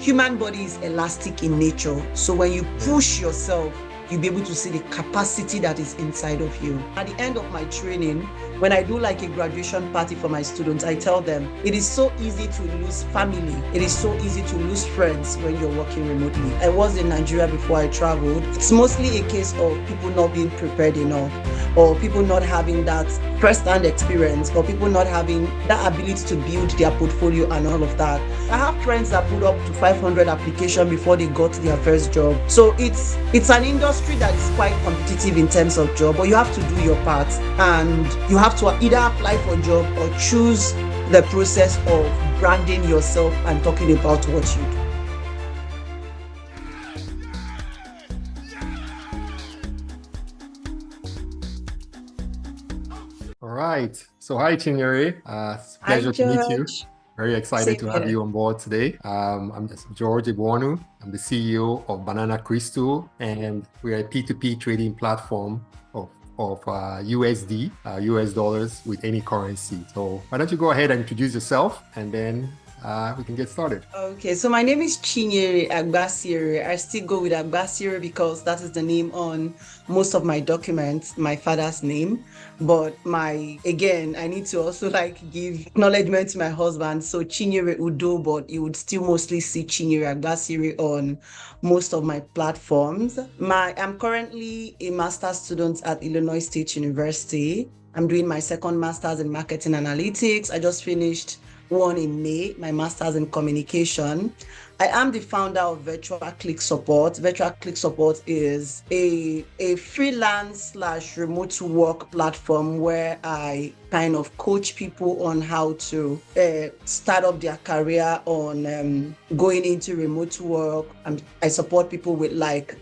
human body is elastic in nature. So when you push yourself, you'll be able to see the capacity that is inside of you. At the end of my training, when I do like a graduation party for my students, I tell them it is so easy to lose family. It is so easy to lose friends when you're working remotely. I was in Nigeria before I traveled. It's mostly a case of people not being prepared enough, or people not having that first-hand experience, or people not having that ability to build their portfolio and all of that. I have friends that put up to 500 applications before they got their first job. So it's an industry that is quite competitive in terms of job, but you have to do your part, and you have to either apply for a job or choose the process of branding yourself and talking about what you do. All right. So hi, Chinyere. It's a pleasure to meet you. Very excited to have you on board today. I'm George Ibuonu. I'm the CEO of BananaCrystal, and we're a P2P trading platform of USD, US dollars with any currency. So why don't you go ahead and introduce yourself, and then we can get started. Okay, so my name is Chinyere Agbasiere. I still go with Agbasiere because that is the name on most of my documents, my father's name. But I need to also give acknowledgement to my husband. So Chinyere Udo, but you would still mostly see Chinyere Agbasiere on most of my platforms. I'm currently a master's student at Illinois State University. I'm doing my second master's in marketing analytics. I just finished one in May, my master's in communication. I am the founder of Virtual Click Support. Virtual Click Support is a freelance / remote work platform where I kind of coach people on how to start up their career on going into remote work. I support people with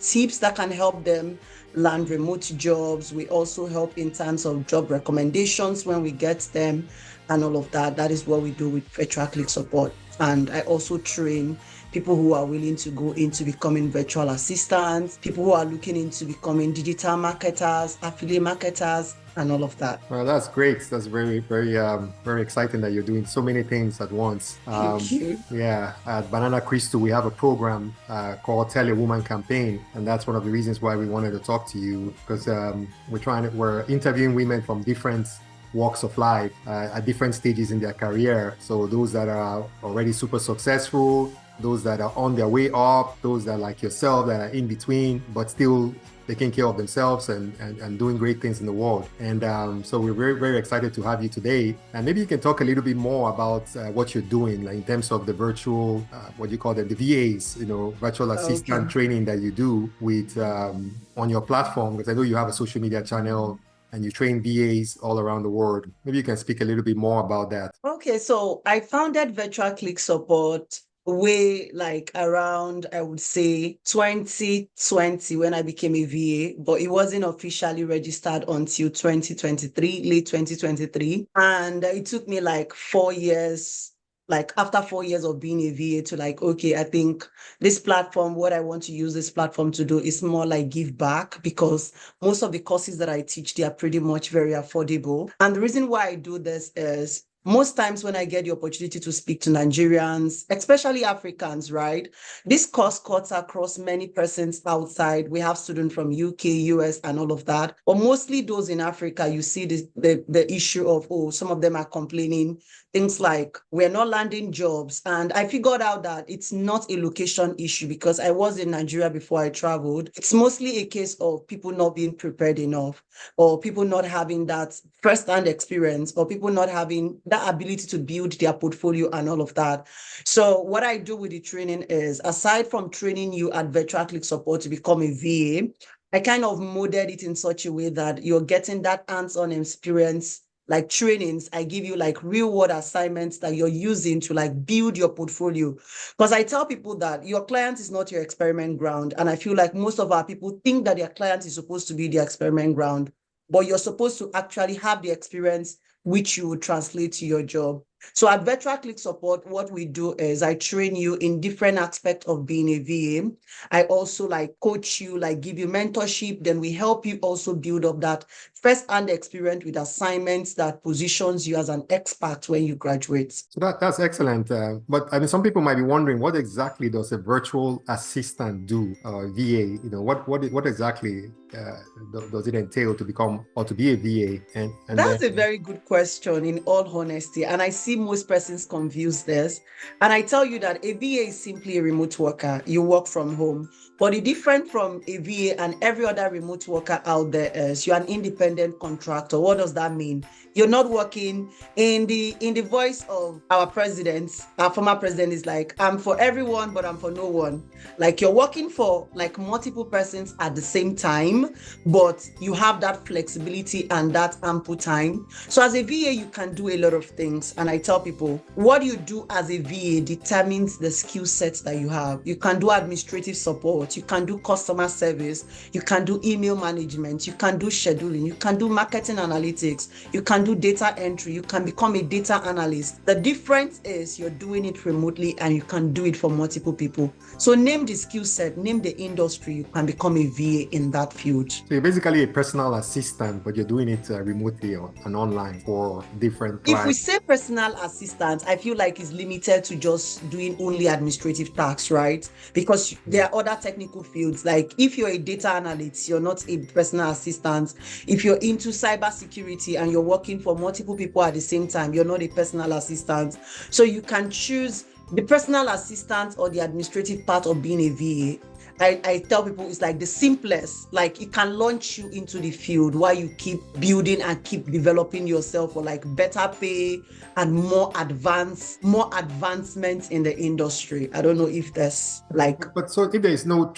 tips that can help them land remote jobs. We also help in terms of job recommendations when we get them and all of that. That is what we do with Virtual Click Support. And I also train people who are willing to go into becoming virtual assistants, people who are looking into becoming digital marketers, affiliate marketers, and all of that. Well, that's great. That's very, very, very exciting that you're doing so many things at once. Thank you. Yeah, at BananaCrystal, we have a program called Tell a Woman Campaign, and that's one of the reasons why we wanted to talk to you, because we're interviewing women from different walks of life at different stages in their career. So those that are already super successful, those that are on their way up, those that like yourself that are in between, but still taking care of themselves and doing great things in the world. And so we're very, very excited to have you today. And maybe you can talk a little bit more about what you're doing, like in terms of the virtual, what you call them, the VAs, virtual assistant training that you do with on your platform, because I know you have a social media channel and you train VAs all around the world. Maybe you can speak a little bit more about that. Okay, so I founded Virtual Click Support way around, I would say 2020 when I became a VA, but it wasn't officially registered until 2023, late 2023. And it took me 4 years, after 4 years of being a VA to I think this platform, what I want to use this platform to do is more give back, because most of the courses that I teach, they are pretty much very affordable. And the reason why I do this is most times when I get the opportunity to speak to Nigerians, especially Africans, right? This course cuts across many persons outside. We have students from UK, US, and all of that. But mostly those in Africa, you see the issue of, some of them are complaining, things like we're not landing jobs. And I figured out that it's not a location issue, because I was in Nigeria before I traveled. It's mostly a case of people not being prepared enough, or people not having that first-hand experience, or people not having that ability to build their portfolio and all of that. So what I do with the training is, aside from training you at Virtual Click Support to become a VA, I kind of molded it in such a way that you're getting that hands-on experience, trainings. I give you real world assignments that you're using to build your portfolio. Because I tell people that your client is not your experiment ground. And I feel like most of our people think that their client is supposed to be the experiment ground, but you're supposed to actually have the experience which you would translate to your job. So at Virtual Click Support, what we do is I train you in different aspects of being a VA. I also like coach you, like give you mentorship. Then we help you also build up that first-hand experience with assignments that positions you as an expert when you graduate. So that's excellent. But I mean, some people might be wondering, what exactly does a virtual assistant do, VA? You know, what exactly does it entail to become or to be a VA? And That's a then very good question, in all honesty. And I see most persons confuse this. And I tell you that a VA is simply a remote worker. You work from home. But the difference from a VA and every other remote worker out there is you're an independent contractor. What does that mean? You're not working in the voice of our president. Our former president is like, I'm for everyone, but I'm for no one. Like you're working for like multiple persons at the same time, but you have that flexibility and that ample time. So as a VA, you can do a lot of things. And I tell people, what you do as a VA determines the skill sets that you have. You can do administrative support, you can do customer service, you can do email management, you can do scheduling, you can do marketing analytics, you can do data entry, you can become a data analyst. The difference is you're doing it remotely and you can do it for multiple people. So name the skill set, name the industry, you can become a VA in that field. so you're basically a personal assistant, but you're doing it remotely and online for different If we clients. say personal assistant, I feel like it's limited to just doing only administrative tasks, right? Because there are other technical fields. Like if you're a data analyst, you're not a personal assistant. If you're into cybersecurity and you're working for multiple people at the same time, you're not a personal assistant. So you can choose the personal assistant or the administrative part of being a VA. I tell people it's like the simplest, like it can launch you into the field while you keep building and keep developing yourself for like better pay and more advancements in the industry. I don't know if there's like. But so if there's no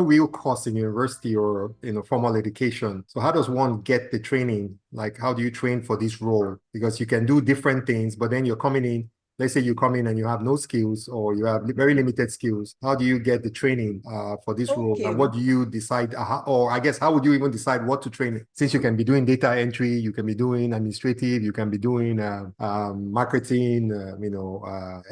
real course in university or formal education, so how does one get the training? Like how do you train for this role? Because you can do different things, but then you're coming in. Let's say you come in and you have no skills or you have very limited skills. How do you get the training for this role? Okay. And what do you decide? Or I guess, how would you even decide what to train? Since you can be doing data entry, you can be doing administrative, you can be doing marketing,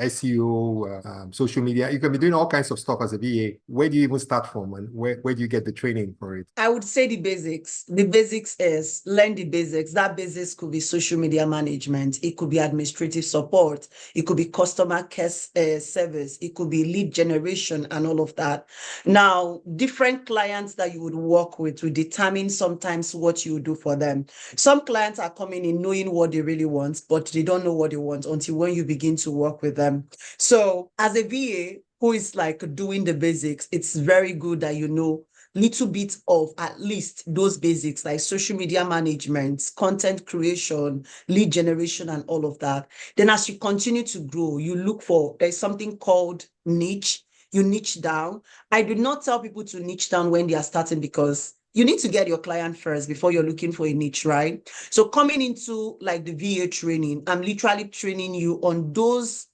SEO, social media. You can be doing all kinds of stuff as a VA. Where do you even start from? And where do you get the training for it? I would say the basics. The basics is learn the basics. That basics could be social media management. It could be administrative support. It could be customer care service. It could be lead generation and all of that. Now, different clients that you would work with will determine sometimes what you do for them. Some clients are coming in knowing what they really want, but they don't know what they want until when you begin to work with them. So as a VA who is like doing the basics, it's very good that you know little bit of at least those basics like social media management, content creation, lead generation, and all of that. Then as you continue to grow, you look for, there's something called niche. You niche down. I do not tell people to niche down when they are starting because you need to get your client first before you're looking for a niche, right? So coming into like the VA training, I'm literally training you on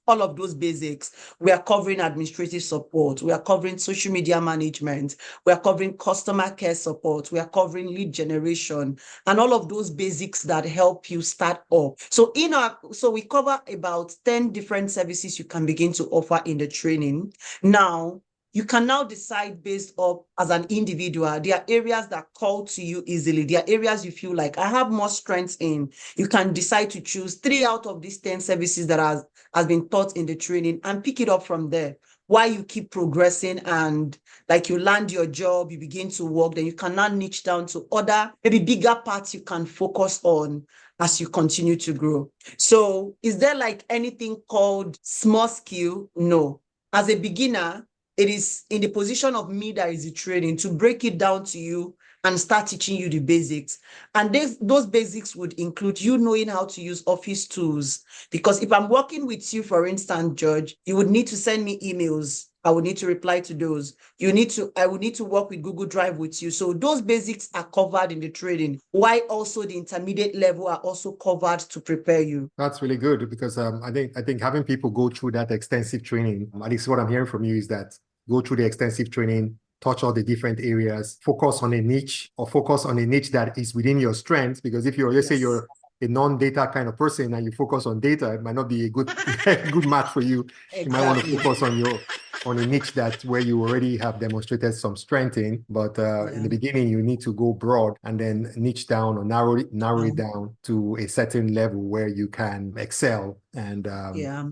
all of those basics. We are covering administrative support. We are covering social media management. We are covering customer care support. We are covering lead generation and all of those basics that help you start up. So we cover about 10 different services you can begin to offer in the training. Now, you can now decide based up as an individual. There are areas that call to you easily. There are areas you feel like I have more strength in. You can decide to choose 3 out of these 10 services that has been taught in the training and pick it up from there. While you keep progressing and like you land your job, you begin to work, then you can now niche down to other, maybe bigger parts you can focus on as you continue to grow. So is there like anything called small skill? No. As a beginner, it is in the position of me that is the training to break it down to you and start teaching you the basics. And those basics would include you knowing how to use office tools. Because if I'm working with you, for instance, George, you would need to send me emails. I would need to reply to those. I would need to work with Google Drive with you. So those basics are covered in the training, while also the intermediate level are also covered to prepare you. That's really good because I think having people go through that extensive training, at least what I'm hearing from you is that go through the extensive training, touch all the different areas, focus on a niche that is within your strength. Because if let's say you're a non-data kind of person and you focus on data, it might not be a good good match for you. Exactly. You might want to focus on a niche that where you already have demonstrated some strength in, but in the beginning you need to go broad and then niche down or narrow it down to a certain level where you can excel. And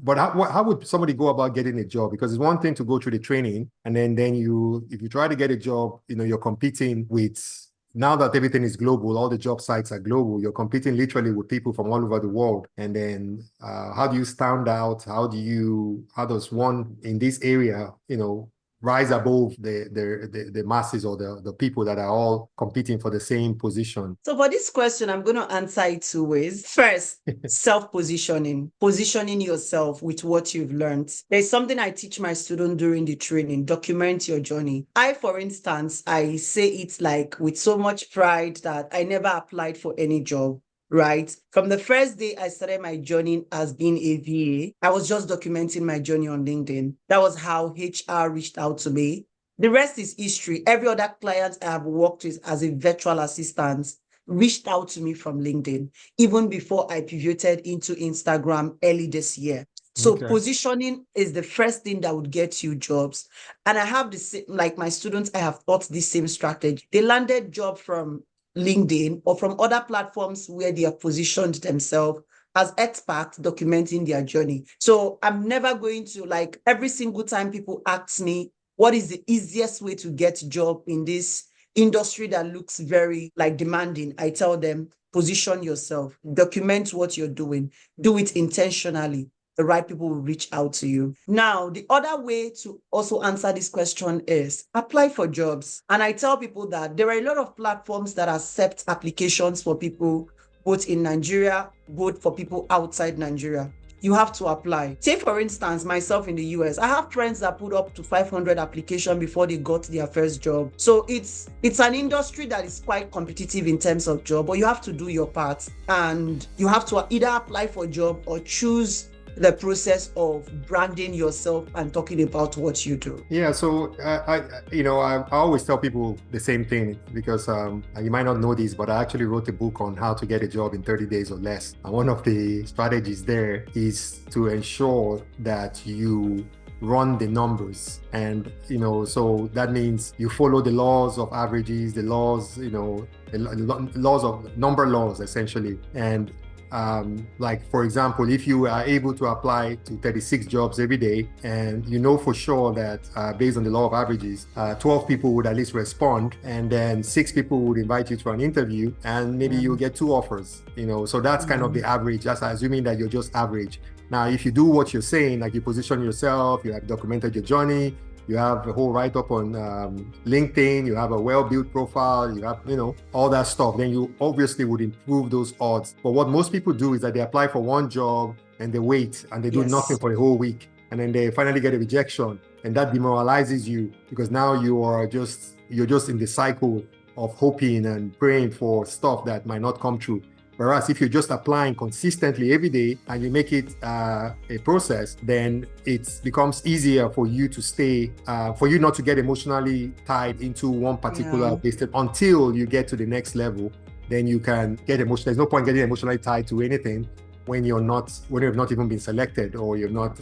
but how would somebody go about getting a job? Because it's one thing to go through the training, and then if you try to get a job, you're competing with. Now that everything is global, all the job sites are global, you're competing literally with people from all over the world. And then how do you stand out? How does one in this area, rise above the masses or the people that are all competing for the same position? So for this question, I'm going to answer it two ways. First, self-positioning, positioning yourself with what you've learned. There's something I teach my students during the training: document your journey. For instance, I say it like with so much pride that I never applied for any job. Right? From the first day I started my journey as being a VA, I was just documenting my journey on LinkedIn. That was how HR reached out to me. The rest is history. Every other client I have worked with as a virtual assistant reached out to me from LinkedIn, even before I pivoted into Instagram early this year. So positioning is the first thing that would get you jobs. And I have the same, like my students, I have taught the same strategy. They landed job from LinkedIn or from other platforms where they have positioned themselves as experts documenting their journey. So I'm never going to, like, every single time people ask me, what is the easiest way to get a job in this industry that looks very demanding? I tell them, position yourself, document what you're doing, do it intentionally. The right people will reach out to you. Now, the other way to also answer this question is apply for jobs. And I tell people that there are a lot of platforms that accept applications for people both in Nigeria, both for people outside Nigeria. You have to apply. Say, for instance, myself in the US, I have friends that put up to 500 applications before they got their first job. So it's an industry that is quite competitive in terms of job, but you have to do your part and you have to either apply for a job or choose the process of branding yourself and talking about what you do. Yeah, so I always tell people the same thing because you might not know this, but I actually wrote a book on how to get a job in 30 days or less. And one of the strategies there is to ensure that you run the numbers. And so that means you follow the laws of averages, the laws, the laws of number laws essentially. And like, for example, if you are able to apply to 36 jobs every day and for sure that based on the law of averages, 12 people would at least respond, and then 6 people would invite you to an interview, and maybe you'll get 2 offers, so that's kind of the average. That's assuming that you're just average. Now, if you do what you're saying, like you position yourself, you have documented your journey, you have a whole write-up on LinkedIn, you have a well-built profile, you have, all that stuff, then you obviously would improve those odds. But what most people do is that they apply for one job and they wait and they do nothing for the whole week. And then they finally get a rejection. And that demoralizes you because now you're just in the cycle of hoping and praying for stuff that might not come true. Whereas if you're just applying consistently every day and you make it a process, then it becomes easier for you to stay, for you not to get emotionally tied into one particular business until you get to the next level. Then you can get emotional. There's no point getting emotionally tied to anything when you've not even been selected or you're not,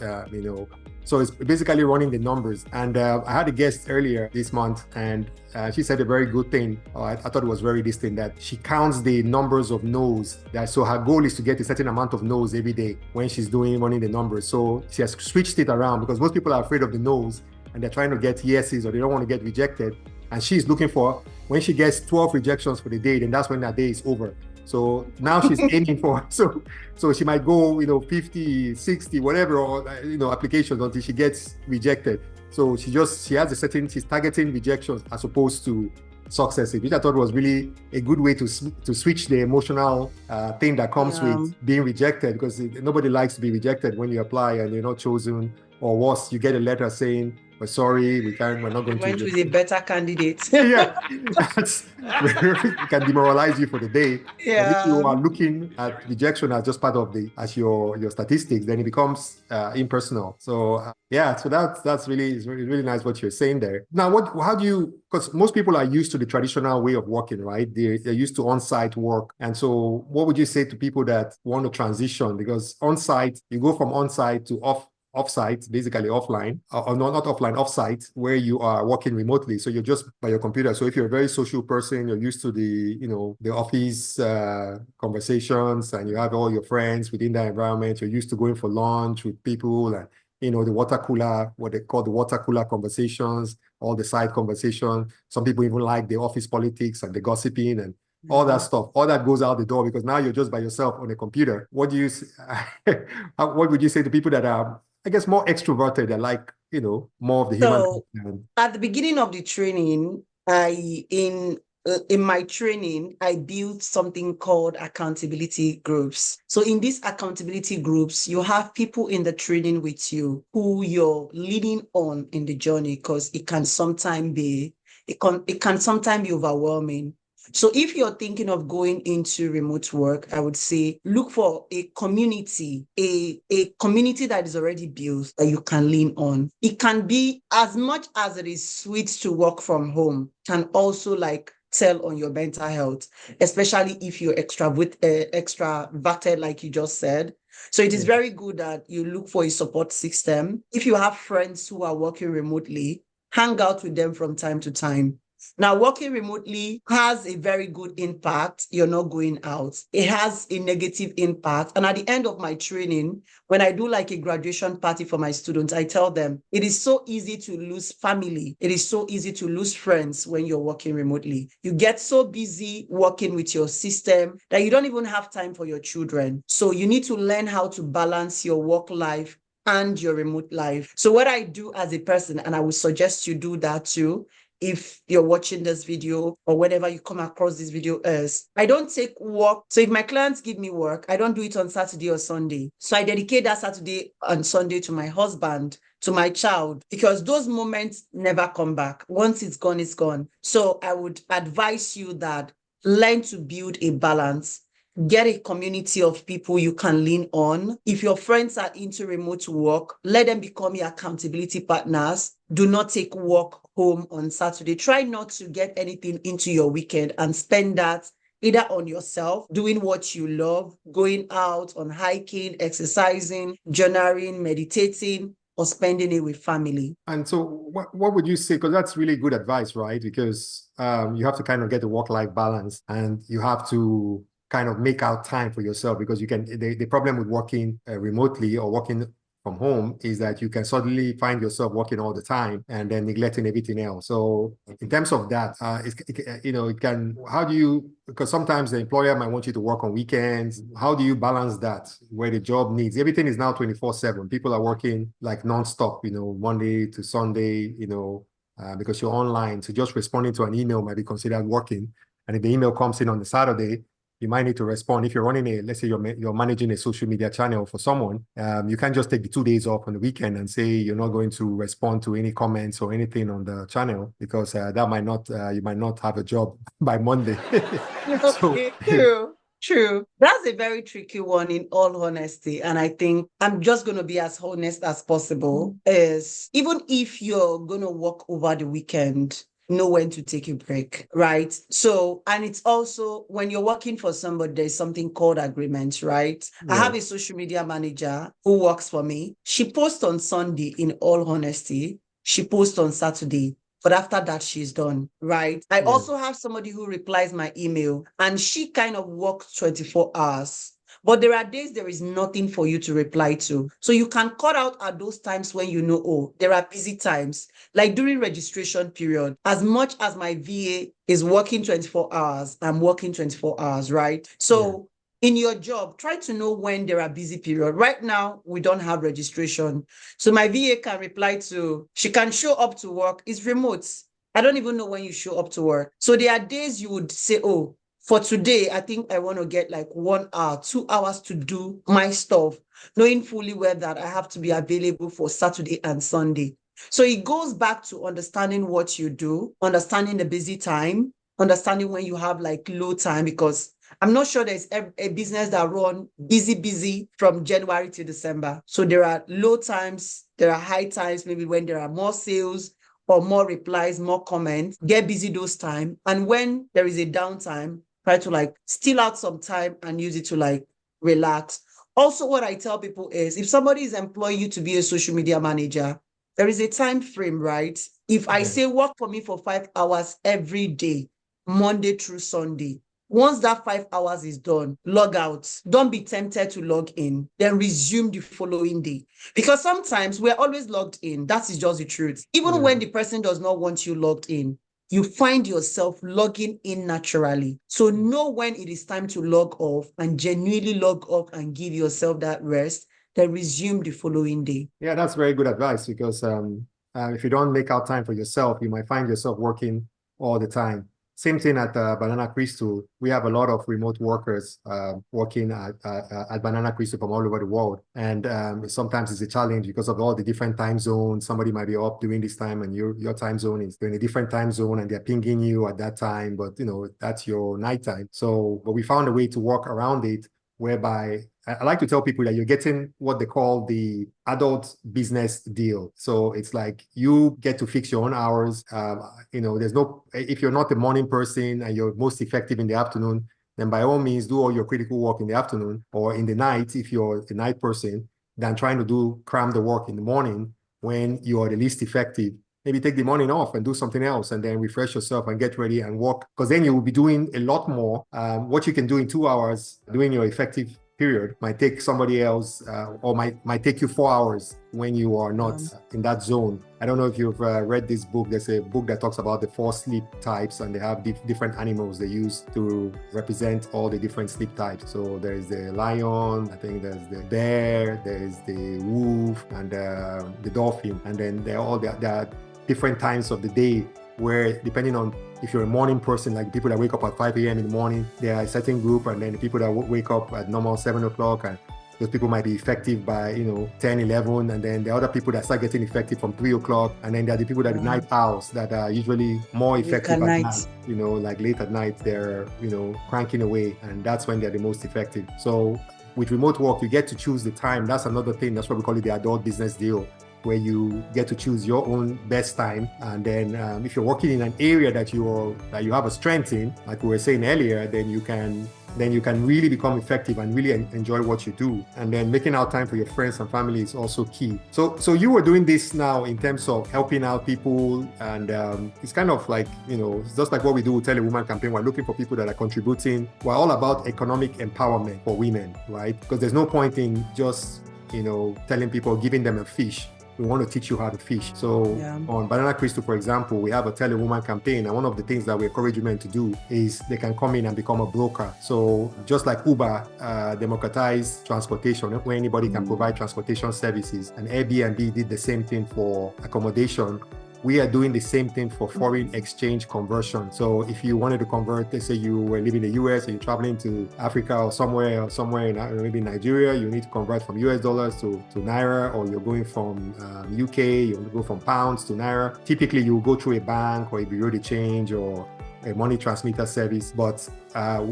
So it's basically running the numbers. And I had a guest earlier this month, and she said a very good thing. I thought it was very distinct, that she counts the numbers of no's. So her goal is to get a certain amount of no's every day when she's running the numbers. So she has switched it around because most people are afraid of the no's and they're trying to get yeses or they don't want to get rejected. And she's looking for, when she gets 12 rejections for the day, then that's when that day is over. So now she's aiming for, so she might go, 50, 60, whatever, or, applications until she gets rejected. So she's targeting rejections as opposed to successes, which I thought was really a good way to switch the emotional thing that comes with being rejected, because nobody likes to be rejected when you apply and you're not chosen, or worse, you get a letter saying we're sorry, we're not They going to went with a better candidate. yeah, that's it can demoralize you for the day. But if you Yeah. are looking at rejection as just part of as your statistics, then it becomes impersonal. So yeah, so that's really it's really nice what you're saying there. Now, how do you? Because most people are used to the traditional way of working, right? They're used to on-site work, and so what would you say to people that want to transition? Because on-site, you go from on-site to offsite, basically offline, or not offline, offsite, where you are working remotely. So you're just by your computer. So if you're a very social person, you're used to the office conversations, and you have all your friends within that environment. You're used to going for lunch with people, and the water cooler, what they call the water cooler conversations, all the side conversations. Some people even like the office politics and the gossiping and all that stuff. All that goes out the door because now you're just by yourself on a computer. What what would you say to people that are, I guess, more extroverted and like, more of the human? So at the beginning of the training, in my training, I built something called accountability groups. So in these accountability groups, you have people in the training with you who you're leading on in the journey, because it can sometimes be overwhelming. So if you're thinking of going into remote work, I would say look for a community, a community that is already built that you can lean on. It can be, as much as it is sweet to work from home, can also like tell on your mental health, especially if you're extroverted, like you just said. So it is very good that you look for a support system. If you have friends who are working remotely, hang out with them from time to time. Now, working remotely has a very good impact. You're not going out. It has a negative impact. And at the end of my training, when I do like a graduation party for my students, I tell them it is so easy to lose family. It is so easy to lose friends when you're working remotely. You get so busy working with your system that you don't even have time for your children. So you need to learn how to balance your work life and your remote life. So what I do as a person, and I would suggest you do that too, if you're watching this video or whenever you come across this video, is I don't take work. So if my clients give me work, I don't do it on Saturday or Sunday. So I dedicate that Saturday and Sunday to my husband, to my child, because those moments never come back. Once it's gone, it's gone. So I would advise you that learn to build a balance. Get a community of people you can lean on. If your friends are into remote work, let them become your accountability partners. Do not take work home on Saturday. Try not to get anything into your weekend and spend that either on yourself, doing what you love, going out on hiking, exercising, journaling, meditating, or spending it with family. And so what would you say? Because that's really good advice, right? Because you have to kind of get the work-life balance, and you have to kind of make out time for yourself, because the problem with working remotely or working from home is that you can suddenly find yourself working all the time and then neglecting everything else. So in terms of that, how do you, because sometimes the employer might want you to work on weekends. How do you balance that where the job needs? Everything is now 24/7. People are working like nonstop, Monday to Sunday, because you're online. So just responding to an email might be considered working. And if the email comes in on the Saturday, you might need to respond. If you're running let's say you're managing a social media channel for someone, you can't just take the 2 days off on the weekend and say you're not going to respond to any comments or anything on the channel, because that might not, you might not have a job by Monday. Okay, true. That's a very tricky one, in all honesty. And I think I'm just going to be as honest as possible. Is even if you're going to work over the weekend, know when to take a break, right? So, and it's also when you're working for somebody, there's something called agreements, right? I have a social media manager who works for me. She posts on Sunday, in all honesty. She posts on Saturday. But after that, she's done, right? I also have somebody who replies my email, and she kind of works 24 hours. But there are days there is nothing for you to reply to. So you can cut out at those times when you know, oh, there are busy times. Like during registration period, as much as my VA is working 24 hours, I'm working 24 hours, right? So in your job, try to know when there are busy period. Right now, we don't have registration. So my VA can reply to, she can show up to work. It's remote. I don't even know when you show up to work. So there are days you would say, oh, for today, I think I want to get like 1 hour, 2 hours to do my stuff, knowing fully well that I have to be available for Saturday and Sunday. So it goes back to understanding what you do, understanding the busy time, understanding when you have like low time, because I'm not sure there's a business that run busy from January to December. So there are low times, there are high times, maybe when there are more sales or more replies, more comments. Get busy those time. And when there is a downtime, try to like steal out some time and use it to like relax. Also, what I tell people is if somebody is employing you to be a social media manager, there is a time frame, right? If I say work for me for 5 hours every day, Monday through Sunday, once that 5 hours is done, log out. Don't be tempted to log in, then resume the following day. Because sometimes we're always logged in. That is just the truth. Even when the person does not want you logged in, you find yourself logging in naturally. So know when it is time to log off and genuinely log off and give yourself that rest, then resume the following day. Yeah, that's very good advice because if you don't make out time for yourself, you might find yourself working all the time. Same thing at BananaCrystal. We have a lot of remote workers working at BananaCrystal from all over the world. And sometimes it's a challenge because of all the different time zones. Somebody might be up during this time and your time zone is in a different time zone and they're pinging you at that time, but that's your nighttime. So, but we found a way to work around it whereby I like to tell people that you're getting what they call the adult business deal. So it's like you get to fix your own hours. There's no, if you're not a morning person and you're most effective in the afternoon, then by all means do all your critical work in the afternoon or in the night if you're a night person, than trying to cram the work in the morning when you are the least effective. Maybe take the morning off and do something else and then refresh yourself and get ready and work. Because then you will be doing a lot more. What you can do in 2 hours doing your effective period might take somebody else or might take you 4 hours when you are not in that zone. I don't know if you've read this book. There's a book that talks about the 4 sleep types and they have different animals they use to represent all the different sleep types. So there's the lion, I think there's the bear, there's the wolf and the dolphin. And then there are different times of the day where depending on if you're a morning person, like people that wake up at 5 a.m. in the morning, there are a certain group, and then the people that wake up at normal 7 o'clock, and those people might be effective by 10, 11, and then the other people that start getting effective from 3 o'clock, and then there are the people that are night owls that are usually more effective at night. Like late at night, they're cranking away, and that's when they're the most effective. So with remote work, you get to choose the time. That's another thing. That's why we call it the adult business deal, where you get to choose your own best time. And then if you're working in an area that you have a strength in, like we were saying earlier, then you can really become effective and really enjoy what you do. And then making out time for your friends and family is also key. So you were doing this now in terms of helping out people, and it's kind of like, it's just like what we do with Tell a Woman campaign. We're looking for people that are contributing. We're all about economic empowerment for women, right? Because there's no point in just telling people, giving them a fish. We want to teach you how to fish. So on BananaCrystal, for example, we have a Tell a Woman campaign. And one of the things that we encourage women to do is they can come in and become a broker. So just like Uber democratized transportation, where anybody can provide transportation services, and Airbnb did the same thing for accommodation, we are doing the same thing for foreign exchange conversion. So if you wanted to convert, let's say you were living in the US and you're traveling to Africa or somewhere in maybe Nigeria, you need to convert from US dollars to Naira, or you're going from UK, you go from pounds to Naira. Typically, you will go through a bank or a bureau de change or a money transmitter service. But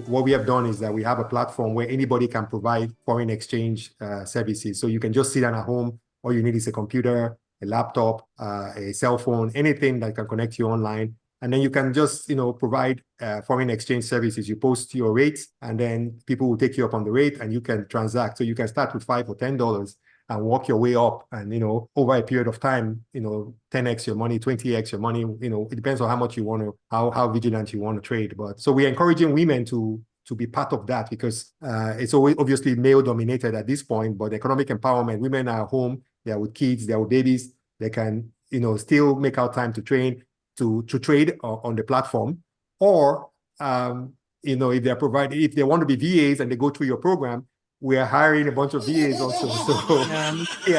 what we have done is that we have a platform where anybody can provide foreign exchange services. So you can just sit down at home. All you need is a computer, a laptop, a cell phone, anything that can connect you online. And then you can just, provide foreign exchange services. You post your rates, and then people will take you up on the rate and you can transact. So you can start with $5 or $10 and work your way up. And, over a period of time, 10x your money, 20x your money, it depends on how much you want to, how vigilant you want to trade. But so we're encouraging women to be part of that, because it's always obviously male dominated at this point, but economic empowerment, women are home, they're with kids, they're with babies, they can, still make out time to train, to trade on the platform. Or, if they want to be VAs and they go through your program, we are hiring a bunch of VAs also.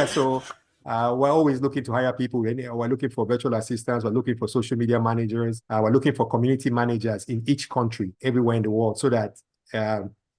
So, we're always looking to hire people. We're looking for virtual assistants. We're looking for social media managers. We're looking for community managers in each country, everywhere in the world, so that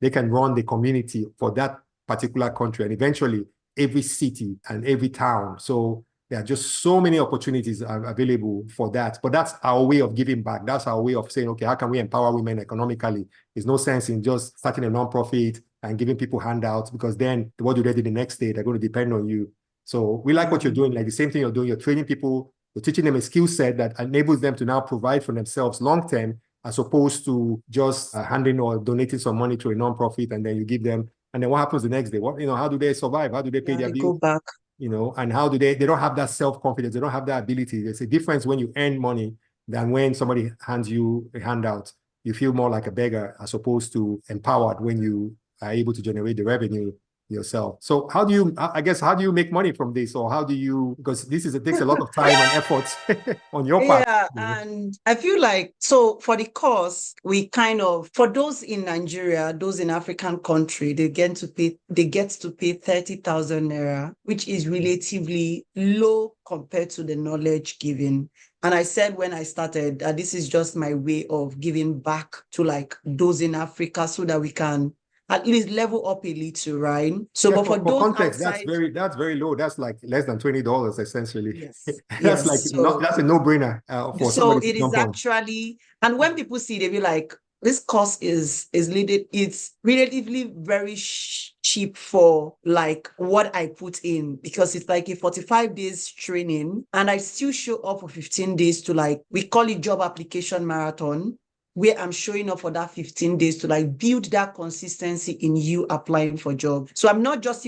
they can run the community for that particular country and eventually every city and every town. So There are just so many opportunities available for that. But that's our way of giving back. That's our way of saying, okay, how can we empower women economically? There's no sense in just starting a nonprofit and giving people handouts, because then what do they do the next day? They're going to depend on you. So we like what you're doing, like the same thing you're doing. You're training people, you're teaching them a skill set that enables them to now provide for themselves long term, as opposed to just handing or donating some money to a nonprofit and then you give them. And then what happens the next day? What, how do they survive? How do they pay their they bills? go back. And how do they don't have that self-confidence, they don't have that ability. There's a difference when you earn money than when somebody hands you a handout. You feel more like a beggar as opposed to empowered when you are able to generate the revenue yourself. So how do you make money from this, or how do you, because it takes a lot of time and effort on your part. Yeah, and I feel like, so for the course, we kind of, for those in Nigeria, those in African country, they get to pay 30,000 naira, which is relatively low compared to the knowledge given. And I said when I started that this is just my way of giving back to like those in Africa so that we can at least level up a little, right? So, Yeah, but for those context, outside, that's very low. That's like less than $20 essentially. yes, That's like yes. So that's a no-brainer for so somebody to it is jump on. actually, and when people see, they be like, this course is it's relatively very cheap for like what I put in, because it's like a 45 days training and I still show up for 15 days to, like, we call it job application marathon, where I'm showing up for that 15 days to like build that consistency in you applying for jobs. So I'm not just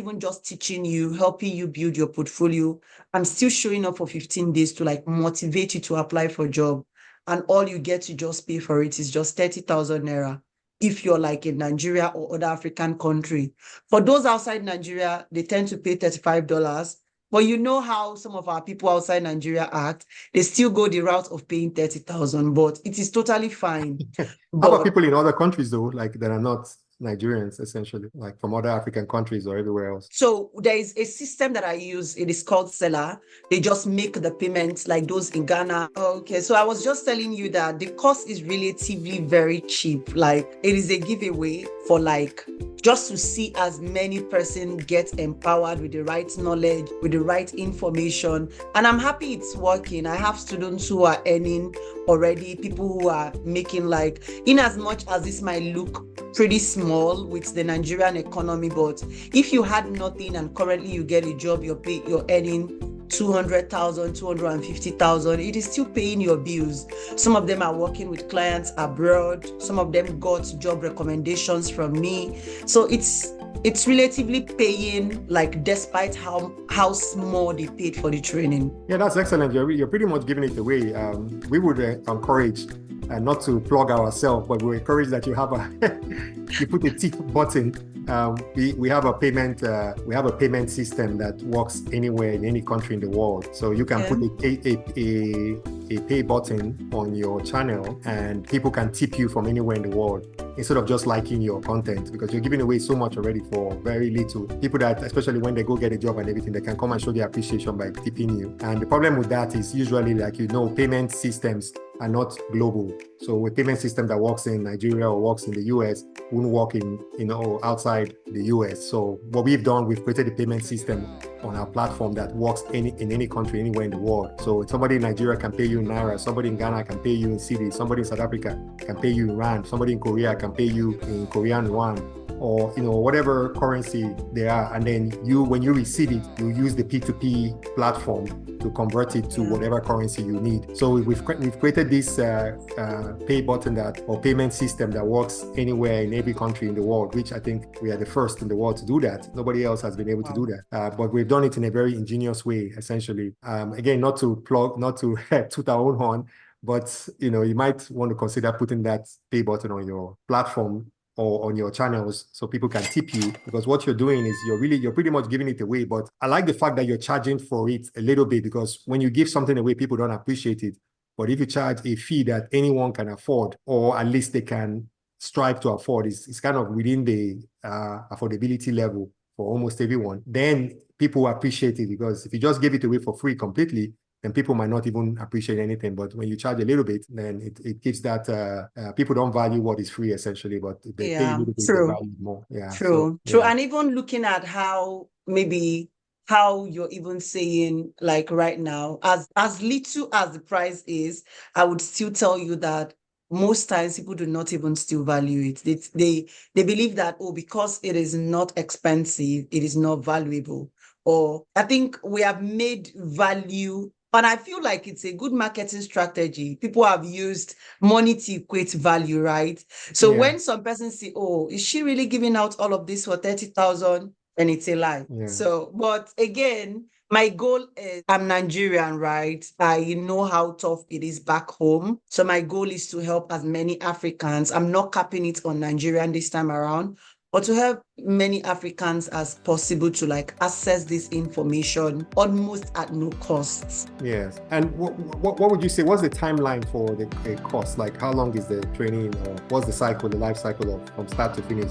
teaching you, helping you build your portfolio. I'm still showing up for 15 days to like motivate you to apply for a job. And all you get to just pay for it is just 30,000 naira. If you're like in Nigeria or other African country. For those outside Nigeria, they tend to pay $35. But you know how some of our people outside Nigeria act. They still go the route of paying 30,000, but it is totally fine. How about But people in other countries though, like that are not Nigerians, essentially, like from other African countries or everywhere else? so there is a system that I use. It is called Seller. They just make the payments like those in Ghana. Okay, so I was just telling you that the cost is relatively very cheap. Like, it is a giveaway for like just to see as many persons get empowered with the right knowledge, with the right information. And I'm happy it's working. I have students who are earning already, people who are making, like, in as much as this might look pretty small with the Nigerian economy, but if you had nothing and currently you get a job, you're earning 200,000, 250,000, it is still paying your bills. Some of them are working with clients abroad. Some of them got job recommendations from me. So it's relatively paying, like, despite how small they paid for the training. Yeah, that's excellent. You're pretty much giving it away. We would encourage, not to plug ourselves, but we encourage that you have you put a tick button. We have a payment system that works anywhere in any country in the world. So you can put a pay button on your channel and people can tip you from anywhere in the world, instead of just liking your content, because you're giving away so much already for very little. People that, especially when they go get a job and everything, they can come and show their appreciation by tipping you. And the problem with that is usually, like, payment systems are not global. So a payment system that works in Nigeria or works in the US wouldn't work outside the US. So what we've done, we've created a payment system on our platform that works in any country, anywhere in the world. So somebody in Nigeria can pay you in Naira, somebody in Ghana can pay you in Cedi, somebody in South Africa can pay you in Rand, somebody in Korea can pay you in Korean Won, or whatever currency they are. And then when you receive it, you use the P2P platform to convert it to whatever currency you need. So we've created this pay button or payment system that works anywhere in every country in the world, which I think we are the first in the world to do that. Nobody else has been able to do that. But we've done it in a very ingenious way, essentially. Again, not to toot our own horn, but you might want to consider putting that pay button on your platform or on your channels so people can tip you, because what you're doing is you're pretty much giving it away. But I like the fact that you're charging for it a little bit, because when you give something away, people don't appreciate it. But if you charge a fee that anyone can afford, or at least they can strive to afford, it's kind of within the affordability level for almost everyone, then people appreciate it. Because if you just give it away for free completely, then people might not even appreciate anything. But when you charge a little bit, then it gives that people don't value what is free, essentially, but they pay a little bit, they value more. Yeah, True. And even looking at how maybe how you're even saying, like right now, as little as the price is, I would still tell you that most times people do not even still value it. They believe that, oh, because it is not expensive, it is not valuable. Or I think we have made value, and I feel like it's a good marketing strategy. People have used money to equate value, right? So Yeah. when some person say, oh, is she really giving out all of this for 30,000? And it's a lie. Yeah. So, but again, my goal is, I'm Nigerian, right? I know how tough it is back home. So my goal is to help as many Africans. I'm not capping it on Nigerian this time around, but to help many Africans as possible to like access this information almost at no cost. Yes. And what would you say? What's the timeline for the course? Like, how long is the training, or what's the cycle, the life cycle of from start to finish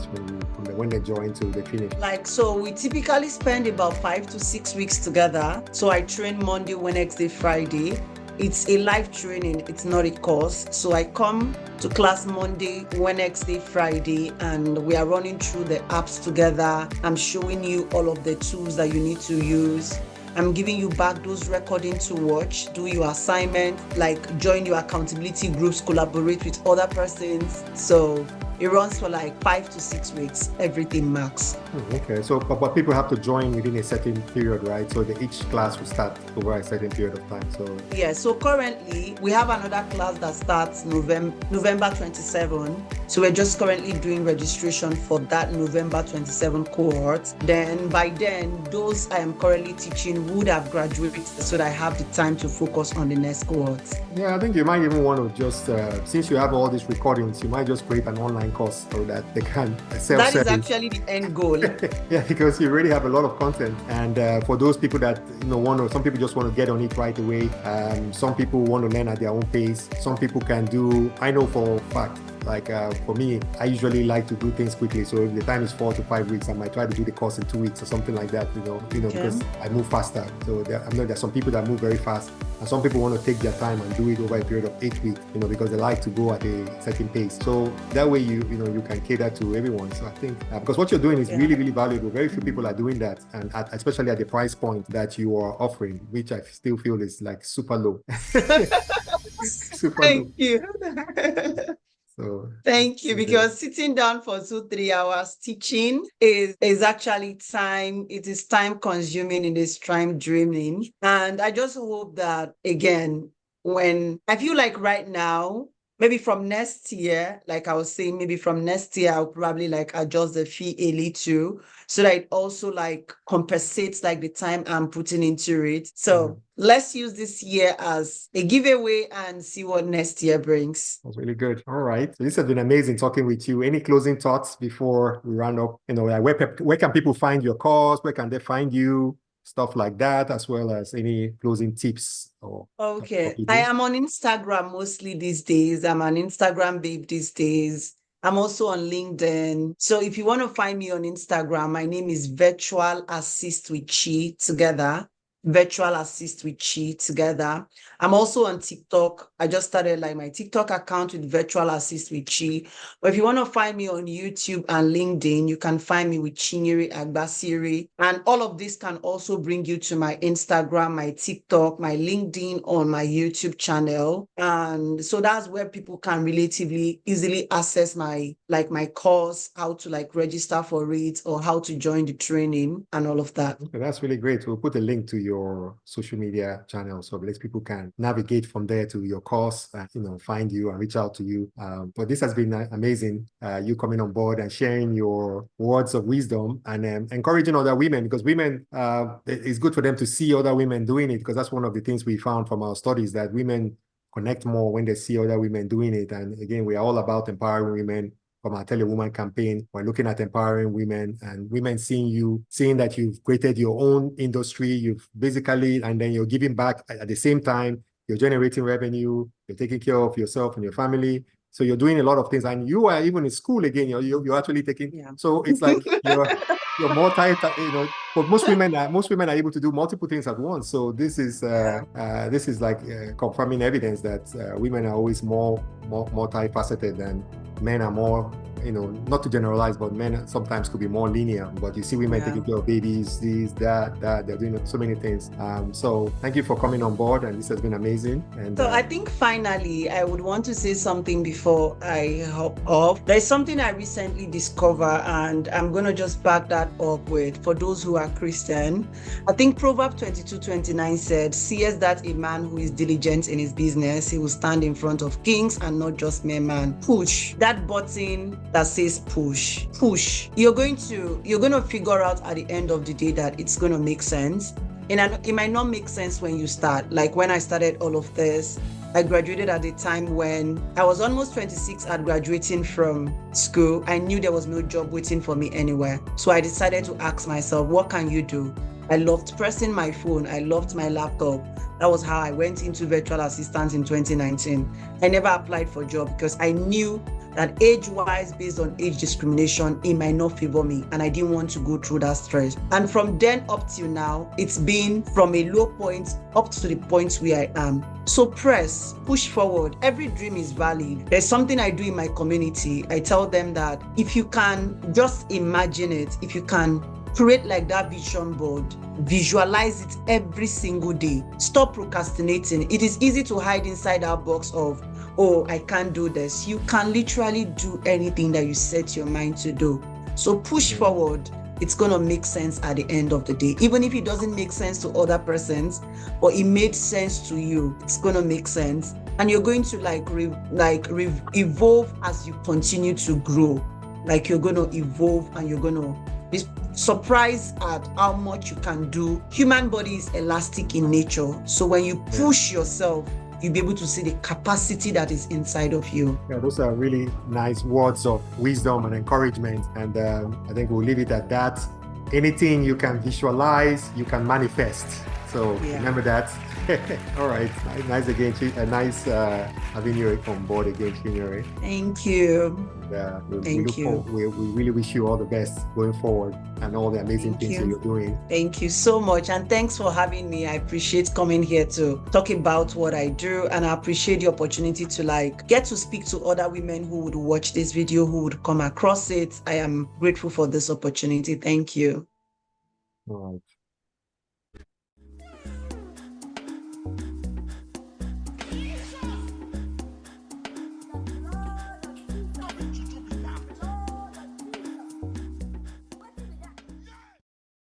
when they join to the finish? Like, so we typically spend about 5 to 6 weeks together. So I train Monday, Wednesday, Friday. It's a live training, it's not a course. So I come to class Monday, Wednesday, Friday, and we are running through the apps together. I'm showing you all of the tools that you need to use. I'm giving you back those recordings to watch, do your assignment, like join your accountability groups, collaborate with other persons. So it runs for like 5 to 6 weeks, everything max. Okay, so but people have to join within a certain period, right? So each class will start over a certain period of time. So yeah, so currently we have another class that starts November 27. So we're just currently doing registration for that November 27 cohort. Then by then, those I am currently teaching would have graduated, so that I have the time to focus on the next cohort. Yeah, I think you might even want to just, since you have all these recordings, you might just create an online course so that they can self-service. That is actually the end goal. Yeah, because you already have a lot of content, and for those people that some people just want to get on it right away. Some people want to learn at their own pace. Some people can do. I know for a fact. Like for me, I usually like to do things quickly. So if the time is 4 to 5 weeks, I might try to do the course in 2 weeks or something like that. Okay. Because I move faster. So I know there's some people that move very fast, and some people want to take their time and do it over a period of 8 weeks. Because they like to go at a certain pace. So that way, you can cater to everyone. So I think because what you're doing is really, really valuable. Very few people are doing that, and especially at the price point that you are offering, which I still feel is like super low. Super Thank low. you. So thank you, because sitting down for 2-3 hours teaching is actually time. It is time consuming, it is time draining. And I just hope that, again, when I feel like right now, maybe from next year, like I was saying, maybe from next year, I'll probably like adjust the fee a little, so that it also like compensates like the time I'm putting into it. So let's use this year as a giveaway and see what next year brings. That's really good. All right. So this has been amazing talking with you. Any closing thoughts before we round up? Like where can people find your course? Where can they find you? Stuff like that, as well as any closing tips or okay. I am on Instagram mostly these days. I'm an Instagram babe these days. I'm also on LinkedIn. So if you want to find me on Instagram, my name is Virtual Assist with Chi together. Virtual Assist with Chi together. I'm also on TikTok. I just started like my TikTok account with Virtual Assist with Chi. But if you want to find me on YouTube and LinkedIn, you can find me with Chinyere Agbasiere. And all of this can also bring you to my Instagram, my TikTok, my LinkedIn, on my YouTube channel. And so that's where people can relatively easily access my course, how to like register for it, or how to join the training and all of that. Okay, that's really great. We'll put a link to your social media channel so that people can navigate from there to your course and find you and reach out to you. But this has been amazing, you coming on board and sharing your words of wisdom and encouraging other women, because women, it's good for them to see other women doing it, because that's one of the things we found from our studies, that women connect more when they see other women doing it. And again, we are all about empowering women. From our Tell a Woman campaign, we're looking at empowering women, and women seeing that you've created your own industry, and then you're giving back at the same time, you're generating revenue, you're taking care of yourself and your family. So you're doing a lot of things, and you are even in school again. You're actually taking. Yeah. So it's like you're multi. But most women are able to do multiple things at once. So this is like confirming evidence that women are always more multifaceted than men are more not to generalize, but men sometimes could be more lenient. But you see women taking care of babies, this, that, they're doing so many things. So thank you for coming on board, and this has been amazing. And so I think finally, I would want to say something before I hop off. There's something I recently discovered, and I'm going to just back that up with, for those who are Christian. I think Proverbs 22:29 said, "Seest that a man who is diligent in his business, he will stand in front of kings and not just mere man." Push that button that says push. You're going to figure out at the end of the day that it's going to make sense. And it might not make sense when you start. Like when I started all of this, I graduated at a time when I was almost 26 at graduating from school. I knew there was no job waiting for me anywhere. So I decided to ask myself, what can you do? I loved pressing my phone. I loved my laptop. That was how I went into virtual assistance in 2019. I never applied for a job because I knew that age-wise, based on age discrimination, it might not favor me, and I didn't want to go through that stress. And from then up till now, it's been from a low point up to the point where I am. So push forward. Every dream is valid. There's something I do in my community. I tell them that if you can just imagine it, if you can create like that vision board, visualize it every single day. Stop procrastinating. It is easy to hide inside our box of, oh, I can't do this. You can literally do anything that you set your mind to do. So push forward. It's going to make sense at the end of the day. Even if it doesn't make sense to other persons, or it made sense to you, it's going to make sense. And you're going to evolve as you continue to grow. Like you're going to evolve, and you're going to be surprised at how much you can do. Human body is elastic in nature. So when you push yourself, you'll be able to see the capacity that is inside of you. Yeah, those are really nice words of wisdom and encouragement. And I think we'll leave it at that. Anything you can visualize, you can manifest. So remember that. All right. Nice again. Nice having you on board again, Chinyere. Thank you. We really wish you all the best going forward, and all the amazing things that you're doing. Thank you so much. And thanks for having me. I appreciate coming here to talk about what I do. And I appreciate the opportunity to get to speak to other women who would watch this video, who would come across it. I am grateful for this opportunity. Thank you. All right.